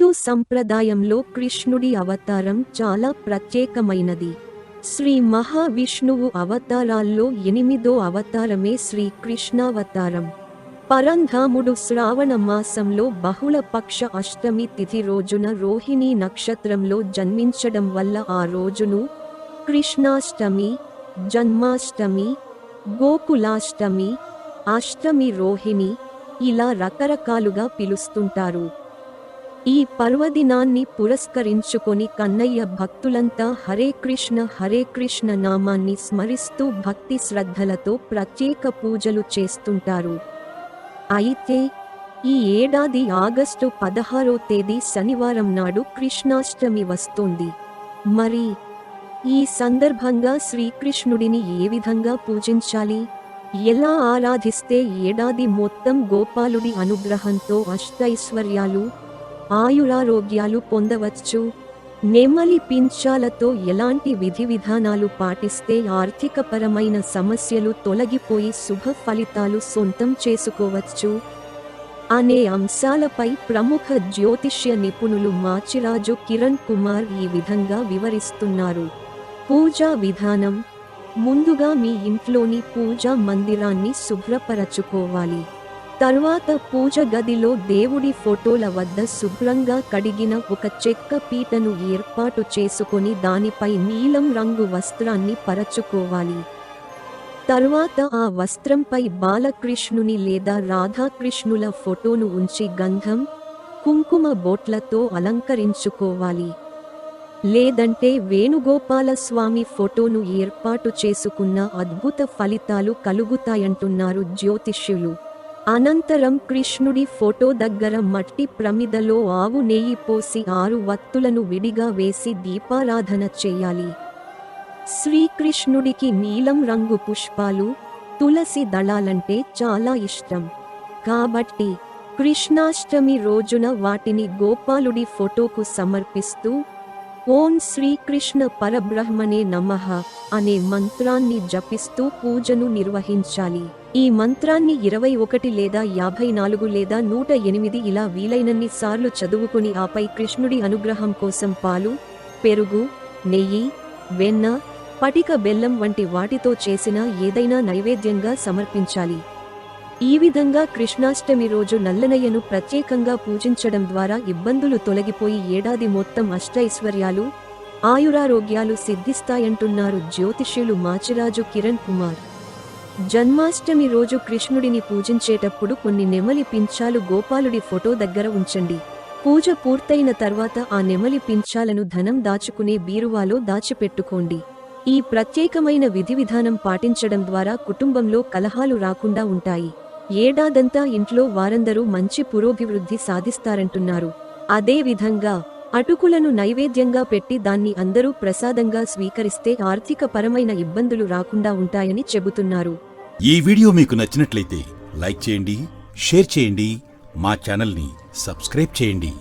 హిందూ సంప్రదాయంలో కృష్ణుడి అవతారం చాలా ప్రత్యేకమైనది. శ్రీ మహావిష్ణువు అవతారాల్లో 8వ అవతారమే శ్రీ కృష్ణావతారం. పరంధాముడు శ్రావణ మాసంలో బహుళ పక్ష అష్టమి తిథి రోజున రోహిణీ నక్షత్రంలో జన్మించడం వల్ల ఆ రోజును కృష్ణాష్టమి, జన్మాష్టమి, గోకులాష్టమి, అష్టమి రోహిణి ఇలా రకరకాలుగా పిలుస్తుంటారు. ఈ పర్వదినాన్ని పురస్కరించుకొని కన్నయ్య భక్తులంతా హరే కృష్ణ నామాన్ని స్మరిస్తూ భక్తి శ్రద్ధలతో ప్రత్యేక పూజలు చేస్తుంటారు. అయితే ఈ ఏడాది ఆగస్టు 16వ తేదీ శనివారం నాడు కృష్ణాష్టమి వస్తోంది. మరి ఈ సందర్భంగా శ్రీకృష్ణుడిని ఏ విధంగా పూజించాలి, ఎలా ఆరాధిస్తే ఏడాది మొత్తం గోపాలుడి అనుగ్రహంతో అష్టైశ్వర్యాలు, ఆయురారోగ్యాలు పొందవచ్చు, నెమలి పింఛాలతో ఎలాంటి విధి విధానాలు పాటిస్తే ఆర్థికపరమైన సమస్యలు తొలగిపోయి శుభ ఫలితాలు సొంతం చేసుకోవచ్చు అనే అంశాలపై ప్రముఖ జ్యోతిష్య నిపుణులు మాచిరాజు కిరణ్ కుమార్ ఈ విధంగా వివరిస్తున్నారు. పూజా విధానం: ముందుగా మీ ఇంట్లోని పూజా మందిరాన్ని శుభ్రపరచుకోవాలి. తర్వాత పూజ గదిలో దేవుడి ఫోటోల వద్ద శుభ్రంగా కడిగిన ఒక చెక్క పీటను ఏర్పాటు చేసుకొని దానిపై నీలం రంగు వస్త్రాన్ని పరచుకోవాలి. తర్వాత ఆ వస్త్రంపై బాలకృష్ణుని లేదా రాధాకృష్ణుల ఫోటోను ఉంచి గంధం, కుంకుమ బొట్లతో అలంకరించుకోవాలి. లేదంటే వేణుగోపాలస్వామి ఫోటోను ఏర్పాటు చేసుకున్న అద్భుత ఫలితాలు కలుగుతాయంటున్నారు జ్యోతిష్యులు. అనంతరం కృష్ణుడి ఫోటో దగ్గర మట్టి ప్రమిదలో ఆవు నెయ్యి పోసి 6 వత్తులను విడిగా వేసి దీపారాధన చేయాలి. శ్రీకృష్ణుడికి నీలం రంగు పుష్పాలు, తులసి దళాలంటే చాలా ఇష్టం. కాబట్టి కృష్ణాష్టమి రోజున వాటిని గోపాలుడి ఫోటోకు సమర్పిస్తూ ఓం శ్రీకృష్ణ పరబ్రహ్మణే నమః అనే మంత్రాన్ని జపిస్తూ పూజను నిర్వహించాలి. ఈ మంత్రాన్ని 21 లేదా 54 లేదా 108 ఇలా వీలైనన్ని సార్లు చదువుకుని ఆపై కృష్ణుడి అనుగ్రహం కోసం పాలు, పెరుగు, నెయ్యి, వెన్న, పటిక బెల్లం వంటి వాటితో చేసిన ఏదైనా నైవేద్యంగా సమర్పించాలి. ఈ విధంగా కృష్ణాష్టమి రోజు నల్లనయ్యను ప్రత్యేకంగా పూజించడం ద్వారా ఇబ్బందులు తొలగిపోయి ఏడాది మొత్తం అష్టైశ్వర్యాలు, ఆయురారోగ్యాలు సిద్ధిస్తాయంటున్నారు జ్యోతిష్యులు మాచిరాజు కిరణ్ కుమార్. జన్మాష్టమి రోజు కృష్ణుడిని పూజించేటప్పుడు కొన్ని నెమలి పింఛాలు గోపాలుడి ఫోటో దగ్గర ఉంచండి. పూజ పూర్తయిన తర్వాత ఆ నెమలి పింఛాలను ధనం దాచుకునే బీరువాలో దాచిపెట్టుకోండి. ఈ ప్రత్యేకమైన విధి విధానం పాటించడం ద్వారా కుటుంబంలో కలహాలు రాకుండా ఉంటాయి. ఏడాదంతా ఇంట్లో వారందరూ మంచి పురోభివృద్ధి సాధిస్తారంటున్నారు. అదే విధంగా అటుకులను నైవేద్యంగా పెట్టి దాన్ని అందరూ ప్రసాదంగా స్వీకరిస్తే ఆర్థిక పరమైన ఇబ్బందులు రాకుండా ఉంటాయని చెబుతున్నారు. ఈ వీడియో మీకు నచ్చినట్లయితే లైక్ చేయండి, షేర్ చేయండి, మా ఛానల్ని సబ్స్క్రైబ్ చేయండి.